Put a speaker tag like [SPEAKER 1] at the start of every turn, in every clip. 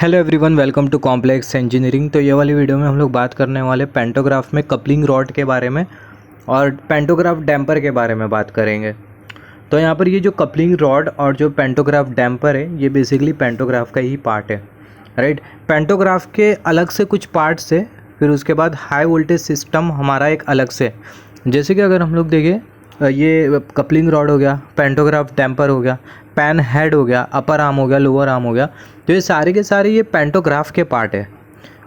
[SPEAKER 1] Hello everyone, welcome to complex engineering. तो ये वाली वीडियो में हम लोग बात करने वाले पेंटोग्राफ में कपलिंग रॉड के बारे में और पेंटोग्राफ डैम्पर के बारे में बात करेंगे। तो यहाँ पर ये जो कपलिंग रॉड और जो पेंटोग्राफ डैम्पर है, ये बेसिकली पेंटोग्राफ का ही पार्ट है, राइट। पेंटोग्राफ के अलग से कुछ पार्ट्स है, फिर उसके बाद हाई वोल्टेज सिस्टम हमारा एक अलग से। जैसे कि अगर हम लोग देखें, ये कपलिंग रॉड हो गया, पेंटोग्राफ डैम्पर हो गया, पैन हेड हो गया, अपर आर्म हो गया, लोअर आर्म हो गया, तो ये सारे के सारे ये पेंटोग्राफ के पार्ट है।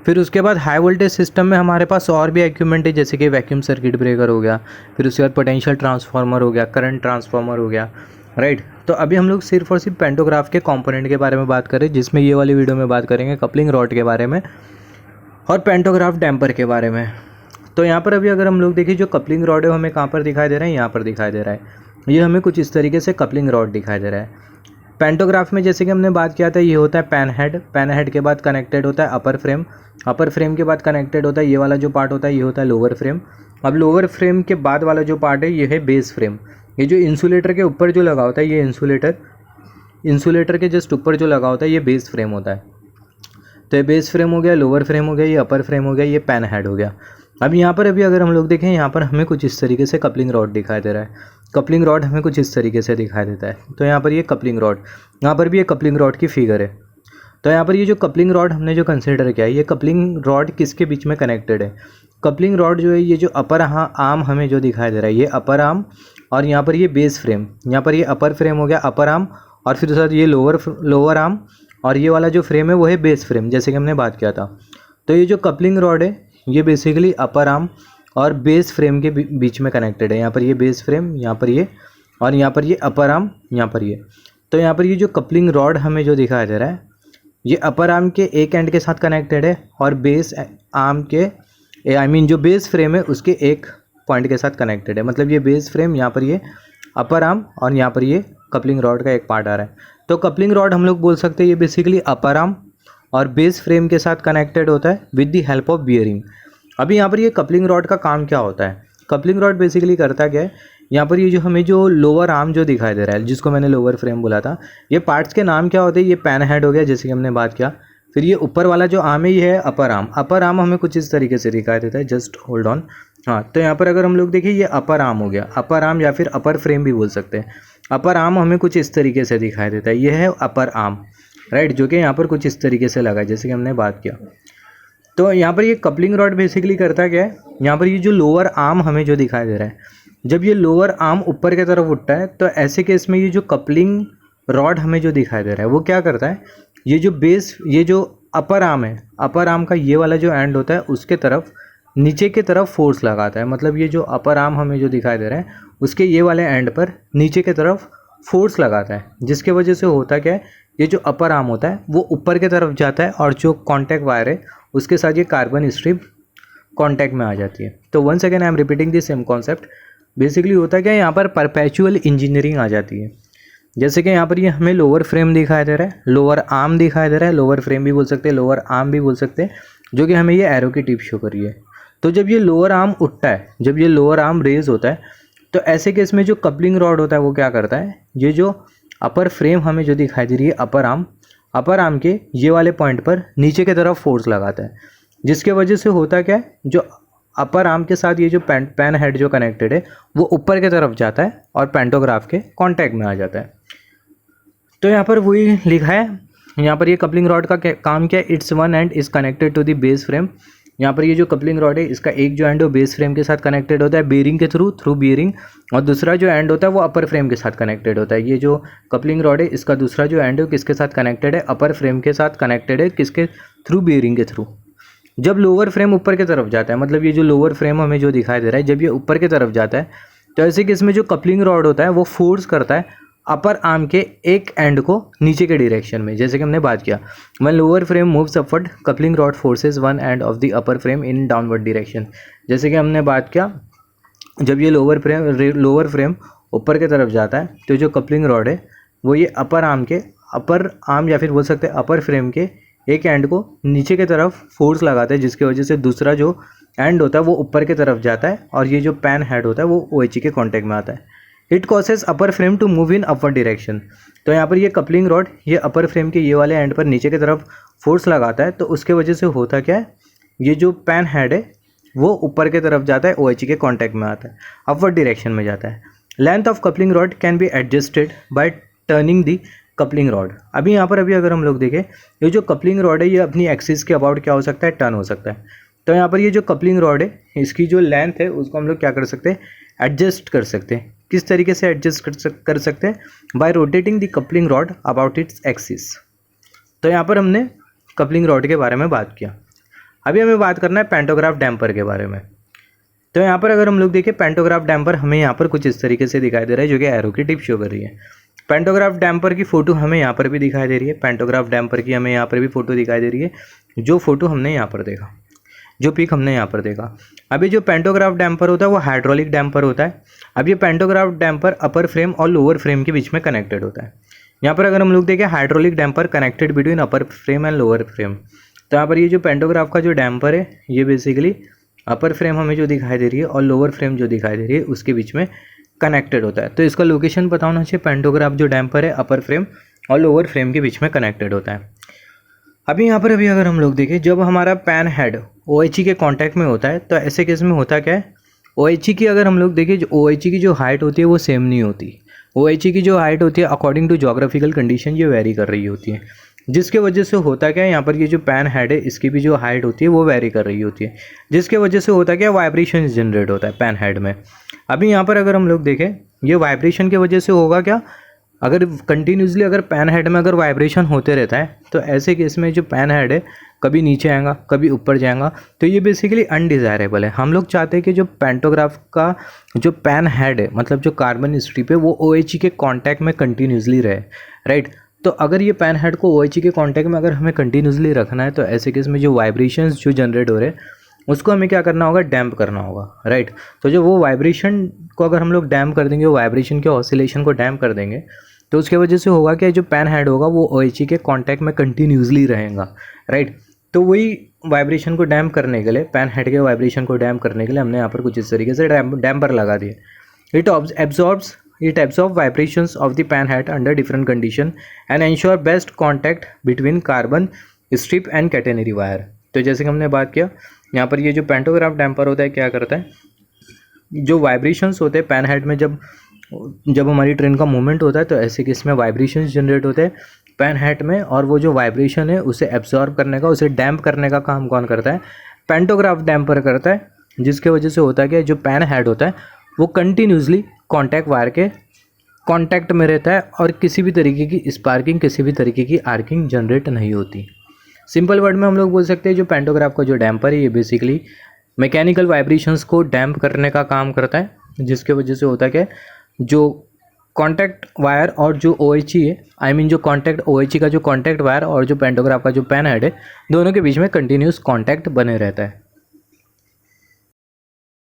[SPEAKER 1] फिर उसके बाद हाई वोल्टेज सिस्टम में हमारे पास और भी इक्विपमेंट है, जैसे कि वैक्यूम सर्किट ब्रेकर हो गया, फिर उसके बाद पोटेंशियल ट्रांसफार्मर हो गया, करंट ट्रांसफार्मर हो गया, राइट। तो अभी हम लोग सिर्फ और सिर्फ पेंटोग्राफ के कंपोनेंट के बारे में बात करें, जिसमें ये वाली वीडियो में बात करेंगे कपलिंग रॉड के बारे में और पेंटोग्राफ डैम्पर के बारे में। तो यहाँ पर अभी अगर हम लोग देखें, जो कपलिंग रॉड है हमें कहाँ पर दिखाई दे रहा है, यहाँ पर दिखाई दे रहा है। ये हमें कुछ इस तरीके से कपलिंग रॉड दिखाई दे रहा है। पेंटोग्राफ में जैसे कि हमने बात किया था, ये होता है पैन हेड के बाद कनेक्टेड होता है अपर फ्रेम के बाद कनेक्टेड होता है ये वाला जो पार्ट होता है, ये होता है लोअर फ्रेम। अब लोअर फ्रेम के बाद वाला जो पार्ट है, ये है बेस फ्रेम। ये जो इंसुलेटर के ऊपर जो लगा होता है, ये इंसुलेटर के जस्ट ऊपर जो लगा होता है, ये बेस फ्रेम होता है। तो ये बेस फ्रेम हो गया, लोअर फ्रेम हो गया, ये अपर फ्रेम हो गया, ये पैन हेड हो गया। अब यहाँ पर अभी अगर हम लोग देखें, यहाँ पर हमें कुछ इस तरीके से कपलिंग रॉड दिखाई दे रहा है। कपलिंग रॉड हमें कुछ इस तरीके से दिखाई देता है। तो यहाँ पर ये कपलिंग रॉड, यहाँ पर भी ये कपलिंग रॉड की फिगर है। तो यहाँ पर ये जो कपलिंग रॉड हमने जो कंसिडर किया है, ये कपलिंग रॉड किसके बीच में कनेक्टेड है? कपलिंग रॉड जो है, ये जो अपर आर्म हमें जो दिखाई दे रहा है, ये अपर आर्म, और यहाँ पर ये बेस फ्रेम, यहाँ पर ये अपर फ्रेम हो गया, अपर आर्म, और फिर उसके बाद ये लोअर आर्म, और ये वाला जो फ्रेम है वो है बेस फ्रेम, जैसे कि हमने बात किया था। तो ये जो कपलिंग रॉड है, ये बेसिकली अपर आर्म और बेस फ्रेम के बीच में कनेक्टेड है। यहाँ पर ये बेस फ्रेम, यहाँ पर ये, और यहाँ पर ये अपर आर्म, यहाँ पर ये। तो यहाँ पर ये जो कपलिंग रॉड हमें जो दिखाई दे रहा है, ये अपर आर्म के एक एंड के साथ कनेक्टेड है, और बेस आर्म के जो बेस फ्रेम है उसके एक पॉइंट के साथ कनेक्टेड है। मतलब ये बेस फ्रेम, यहाँ पर ये अपर आर्म, और यहाँ पर ये कपलिंग रॉड का एक पार्ट आ रहा है। तो कपलिंग रॉड हम लोग बोल सकते हैं ये बेसिकली अपर आर्म और बेस फ्रेम के साथ कनेक्टेड होता है with the help of bearing. अभी यहाँ पर ये कपलिंग रॉड का काम क्या होता है? कपलिंग रॉड बेसिकली करता क्या है, यहाँ पर ये जो हमें जो लोअर आर्म जो दिखाई दे रहा है, जिसको मैंने लोअर फ्रेम बोला था, ये पार्ट्स के नाम क्या होते हैं? ये पैन हेड हो गया, जैसे कि हमने बात किया। फिर ये ऊपर वाला जो आर्म है, ये है अपर आर्म। अपर आर्म हमें कुछ इस तरीके से दिखाई देता है, जस्ट होल्ड ऑन। हाँ, तो यहाँ पर अगर हम लोग देखें, ये अपर आर्म हो गया, अपर आर्म या फिर अपर फ्रेम भी बोल सकते हैं। अपर आर्म हमें कुछ इस तरीके से दिखाई देता है, ये है अपर आर्म, राइट, जो कि यहाँ पर कुछ इस तरीके से लगा, जैसे कि हमने बात किया। तो यहाँ पर ये कपलिंग रॉड बेसिकली करता क्या है, यहाँ पर ये जो लोअर आर्म हमें जो दिखाई दे रहा है, जब ये लोअर आर्म ऊपर की तरफ उठता है, तो ऐसे केस में ये जो कपलिंग रॉड हमें जो दिखाई दे रहा है, वो क्या करता है, ये जो अपर आर्म है, अपर आर्म का ये वाला जो एंड होता है, उसके तरफ नीचे की तरफ फोर्स लगाता है। मतलब ये जो अपर आर्म हमें जो दिखाई दे रहा है, उसके ये वाले एंड पर नीचे की तरफ फोर्स लगाता है, जिसके वजह से होता क्या है, ये जो अपर आर्म होता है वो ऊपर की तरफ जाता है, और जो कॉन्टैक्ट वायर है उसके साथ ये कार्बन स्ट्रिप कॉन्टैक्ट में आ जाती है। तो once again I am repeating this same concept. Basically होता क्या है, यहाँ पर परपेचुअल इंजीनियरिंग आ जाती है। जैसे कि यहाँ पर ये हमें लोअर फ्रेम दिखाई दे रहा है, लोअर आर्म दिखाई दे रहा है, लोअर फ्रेम भी बोल सकते हैं, लोअर आर्म भी बोल सकते हैं, जो कि हमें ये एरो की टिप शो कर रही है। तो जब ये लोअर आर्म उठता है, जब ये लोअर आर्म रेज होता है, तो ऐसे केस में जो कपलिंग रॉड होता है वो क्या करता है, ये जो अपर फ्रेम हमें जो दिखाई दे रही है, अपर आर्म के ये वाले पॉइंट पर नीचे की तरफ फोर्स लगाता है, जिसके वजह से होता क्या है, जो अपर आर्म के साथ ये जो पैन हेड जो कनेक्टेड है, वो ऊपर की तरफ जाता है और पेंटोग्राफ के कांटेक्ट में आ जाता है। तो यहाँ पर वही लिखा है, यहाँ पर ये कपलिंग रॉड का काम क्या है, its one end is connected to the base frame. यहाँ पर ये जो कपलिंग रॉड है, इसका एक जो एंड है वो बेस फ्रेम के साथ कनेक्टेड होता है बेयरिंग के थ्रू बियरिंग, और दूसरा जो एंड होता है वो अपर फ्रेम के साथ कनेक्टेड होता है। ये जो कपलिंग रॉड है, इसका दूसरा जो एंड है किसके साथ कनेक्टेड है, अपर फ्रेम के साथ कनेक्टेड है, किसके थ्रू, बियरिंग के थ्रू। जब लोअर फ्रेम ऊपर की तरफ जाता है, मतलब ये जो लोअर फ्रेम हमें जो दिखाई दे रहा है, जब ये ऊपर की तरफ जाता है, तो ऐसे कि इसमें जो कपलिंग रॉड होता है वो फोर्स करता है अपर आर्म के एक एंड को नीचे के डायरेक्शन में, जैसे कि हमने बात किया, when lower frame moves upward coupling rod forces one end of the upper frame in downward direction. जैसे कि हमने बात किया, जब ये लोअर फ्रेम ऊपर की तरफ जाता है, तो जो कपलिंग रॉड है वो ये अपर आर्म या फिर बोल सकते हैं अपर फ्रेम के एक एंड को नीचे की तरफ फोर्स लगाता है, जिसकी वजह से दूसरा जो एंड होता है वो ऊपर की तरफ जाता है, और ये जो पैन हेड होता है वो OH के कॉन्टैक्ट में आता है। It causes upper frame to move in upward direction. तो यहाँ पर ये कपलिंग रॉड, ये अपर फ्रेम के ये वाले एंड पर नीचे की तरफ फोर्स लगाता है तो उसके वजह से होता क्या है, ये जो पेन हेड है वो ऊपर की तरफ जाता है, OHE के कांटेक्ट में आता है, अपवर्ड डायरेक्शन में जाता है। Length of coupling rod can be adjusted bye turning the coupling rod. अभी यहाँ पर अगर हम लोग देखें, ये जो कपलिंग रॉड है ये अपनी एक्सिस के अबाउट क्या हो सकता है, टर्न हो सकता है। तो यहाँ पर ये जो कपलिंग रॉड है इसकी जो लेंथ है उसको हम लोग क्या कर सकते हैं, एडजस्ट कर सकते हैं। किस तरीके से एडजस्ट कर सकते हैं, bye rotating the coupling rod about its axis. तो यहाँ पर हमने कपलिंग रॉड के बारे में बात किया। अभी हमें बात करना है पेंटोग्राफ डैम्पर के बारे में। तो यहाँ पर अगर हम लोग देखें, पेंटोग्राफ डैम्पर हमें यहाँ पर कुछ इस तरीके से दिखाई दे रहा है, जो कि एरो की टिप शो कर रही है। पेंटोग्राफ डैम्पर की फ़ोटो हमें यहाँ पर भी दिखाई दे रही है, पेंटोग्राफ डैम्पर की हमें यहाँ पर भी फ़ोटो दिखाई दे रही है, जो फ़ोटो हमने यहाँ पर देखा, जो पिक हमने यहाँ पर देखा। अभी जो पेंटोग्राफ डैम्पर होता है वो हाइड्रोलिक डैम्पर होता है। अब ये पेंटोग्राफ डैम्पर अपर फ्रेम और लोअर फ्रेम के बीच में कनेक्टेड होता है। यहाँ पर अगर हम लोग देखें, hydraulic damper connected between upper frame and lower frame. तो यहाँ पर ये जो पेंटोग्राफ का जो डैम्पर है ये बेसिकली अपर फ्रेम हमें जो दिखाई दे रही है और लोअर फ्रेम जो दिखाई दे रही है उसके बीच में कनेक्टेड होता है। तो इसका लोकेशन पता होना चाहिए, पेंटोग्राफ जो डैम्पर है अपर फ्रेम और लोअर फ्रेम के बीच में कनेक्टेड होता है। अभी यहाँ पर अगर हम लोग देखें, जब हमारा पेन हेड OHE के कांटेक्ट में होता है तो ऐसे केस में होता क्या है, OHE की अगर हम लोग देखें, जो OHE की जो हाइट होती है वो सेम नहीं होती। OHE की जो हाइट होती है अकॉर्डिंग टू जोग्राफिकल कंडीशन ये वेरी कर रही होती है, जिसके वजह से होता क्या है, यहाँ पर ये जो पेन हेड है इसकी भी जो हाइट होती है वो वेरी कर रही होती है, जिसके वजह से होता क्या है, वाइब्रेशन जनरेट होता है पेन हेड में। अभी यहाँ पर अगर हम लोग देखें, ये वाइब्रेशन की वजह से होगा क्या, अगर कंटिन्यूसली अगर पेन हेड में अगर वाइब्रेशन होते रहता है तो ऐसे केस में जो पेन हेड है कभी नीचे आएगा कभी ऊपर जाएगा, तो ये बेसिकली अनडिज़ायरेबल है। हम लोग चाहते हैं कि जो पेंटोग्राफ का जो पेन हेड है, मतलब जो कार्बन स्ट्रिप है, वो OHE के कांटेक्ट में कंटिन्यूसली रहे, राइट। तो अगर ये पेन हेड को OHE के कांटेक्ट में अगर हमें कंटिन्यूसली रखना है तो ऐसे केस में जो वाइब्रेशंस जो जनरेट हो रहे हैं उसको हमें क्या करना होगा, डैम्प करना होगा, राइट। तो जो वो वाइब्रेशन को अगर हम लोग डैम्प कर देंगे, वो वाइब्रेशन के ऑसिलेशन को डैम्प कर देंगे, तो उसके वजह से होगा कि जो पेन हेड होगा वो OHE के कांटेक्ट में कंटिन्यूसली रहेगा, राइट। तो वही वाइब्रेशन को डैम्प करने के लिए, पेन हेड के वाइब्रेशन को डैम्प करने के लिए हमने यहाँ पर कुछ इस तरीके से डैम्पर लगा दिए। It absorbs vibrations of the pen head under different condition and ensure best contact between carbon strip and catenary wire। तो जैसे कि हमने बात किया, यहाँ पर ये जो पेंटोग्राफ डैम्पर होता है क्या करता है, जो वाइब्रेशंस होते हैं पेन हेड में, जब हमारी ट्रेन का मूवमेंट होता है तो ऐसे केस में वाइब्रेशंस जनरेट होते हैं पेन हेड में, और वो जो वाइब्रेशन है उसे एब्जॉर्ब करने का, उसे डैम्प करने का काम कौन करता है, पेंटोग्राफ डैम्पर करता है। जिसके वजह से होता है कि जो पेन हेड होता है वो कंटिन्यूसली कॉन्टैक्ट वायर के कॉन्टैक्ट में रहता है और किसी भी तरीके की स्पार्किंग, किसी भी तरीके की आर्किंग जनरेट नहीं होती। सिंपल वर्ड में हम लोग बोल सकते हैं जो पेंटोग्राफ का जो डैम्पर है ये बेसिकली मैकेनिकल वाइब्रेशंस को डैम्प करने का काम करता है, जिसके वजह से होता है कि जो कॉन्टैक्ट वायर और जो OHE है, जो कॉन्टैक्ट OHE का जो कॉन्टैक्ट वायर और जो पेंटोग्राफ का जो पेन हेड है, दोनों के बीच में कंटिन्यूस कॉन्टैक्ट बने रहता है।